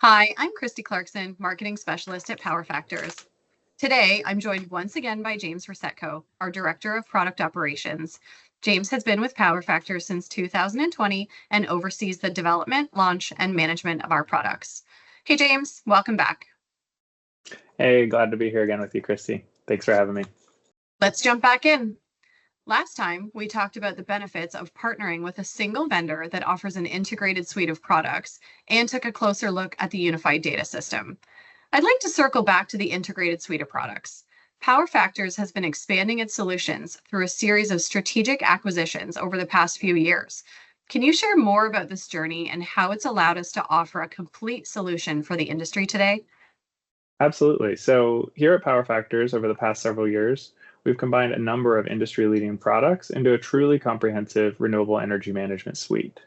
Hi, I'm Christie Clarkson, Marketing Specialist at Power Factors. Today, I'm joined once again by James Resetco, our Director of Product Operations. James has been with Power Factors since 2020 and oversees the development, launch, and management of our products. Okay, James, welcome back. Hey, glad to be here again with you, Christy. Thanks for having me. Let's jump back in. Last time, we talked about the benefits of partnering with a single vendor that offers an integrated suite of products and took a closer look at the unified data system. I'd like to circle back to the integrated suite of products. Power Factors has been expanding its solutions through a series of strategic acquisitions over the past few years. Can you share more about this journey and how it's allowed us to offer a complete solution for the industry today? Absolutely. So, here at Power Factors over the past several years, we've combined a number of industry leading products into a truly comprehensive renewable energy management suite.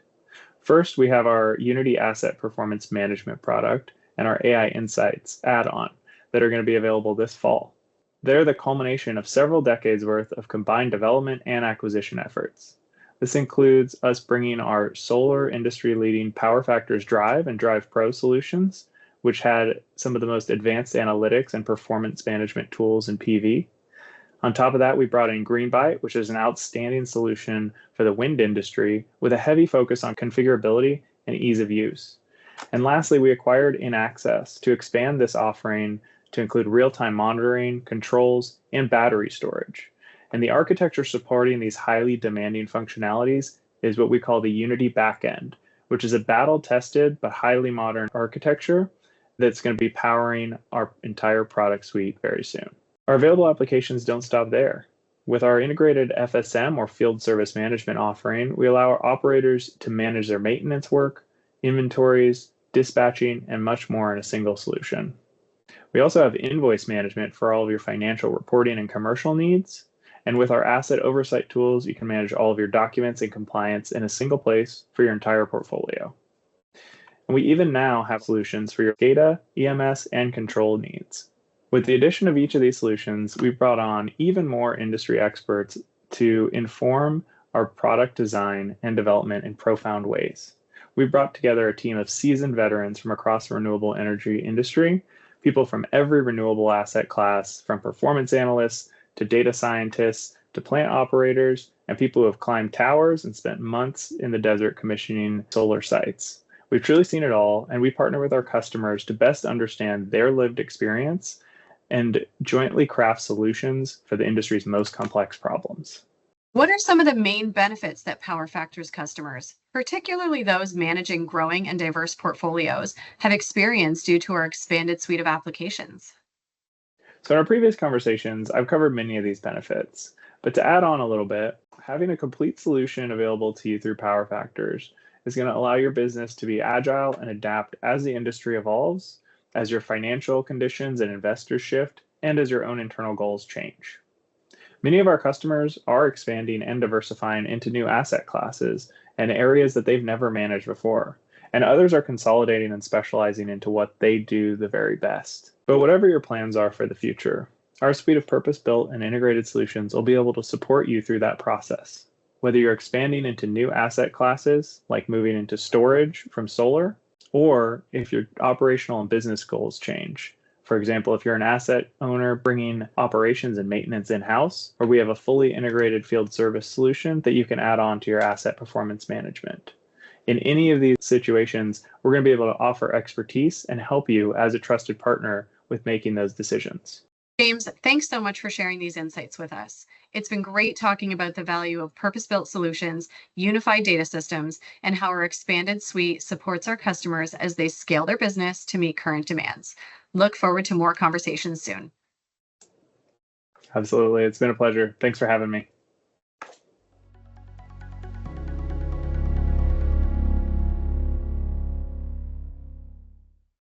First, we have our Unity Asset Performance Management product and our AI Insights add on that are going to be available this fall. They're the culmination of several decades worth of combined development and acquisition efforts. This includes us bringing our solar industry leading Power Factors Drive and Drive Pro solutions, which had some of the most advanced analytics and performance management tools in PV. On top of that, we brought in Greenbyte, which is an outstanding solution for the wind industry with a heavy focus on configurability and ease of use. And lastly, we acquired InAccess to expand this offering to include real-time monitoring, controls, and battery storage. And the architecture supporting these highly demanding functionalities is what we call the Unity backend, which is a battle-tested but highly modern architecture that's going to be powering our entire product suite very soon. Our available applications don't stop there. With our integrated FSM or field service management offering, we allow our operators to manage their maintenance work, inventories, dispatching, and much more in a single solution. We also have invoice management for all of your financial reporting and commercial needs. And with our asset oversight tools, you can manage all of your documents and compliance in a single place for your entire portfolio. And we even now have solutions for your data, EMS, and control needs. With the addition of each of these solutions, we've brought on even more industry experts to inform our product design and development in profound ways. We've brought together a team of seasoned veterans from across the renewable energy industry, people from every renewable asset class, from performance analysts to data scientists to plant operators, and people who have climbed towers and spent months in the desert commissioning solar sites. We've truly seen it all, and we partner with our customers to best understand their lived experience and jointly craft solutions for the industry's most complex problems. What are some of the main benefits that Power Factors customers, particularly those managing growing and diverse portfolios, have experienced due to our expanded suite of applications? So in our previous conversations, I've covered many of these benefits, but to add on a little bit, having a complete solution available to you through Power Factors is going to allow your business to be agile and adapt as the industry evolves, as your financial conditions and investors shift, and as your own internal goals change. Many of our customers are expanding and diversifying into new asset classes and areas that they've never managed before, and others are consolidating and specializing into what they do the very best. But whatever your plans are for the future, our suite of purpose-built and integrated solutions will be able to support you through that process. Whether you're expanding into new asset classes, like moving into storage from solar, or if your operational and business goals change. For example, if you're an asset owner bringing operations and maintenance in-house, or we have a fully integrated field service solution that you can add on to your asset performance management. In any of these situations, we're going to be able to offer expertise and help you as a trusted partner with making those decisions. James, thanks so much for sharing these insights with us. It's been great talking about the value of purpose-built solutions, unified data systems, and how our expanded suite supports our customers as they scale their business to meet current demands. Look forward to more conversations soon. Absolutely. It's been a pleasure. Thanks for having me.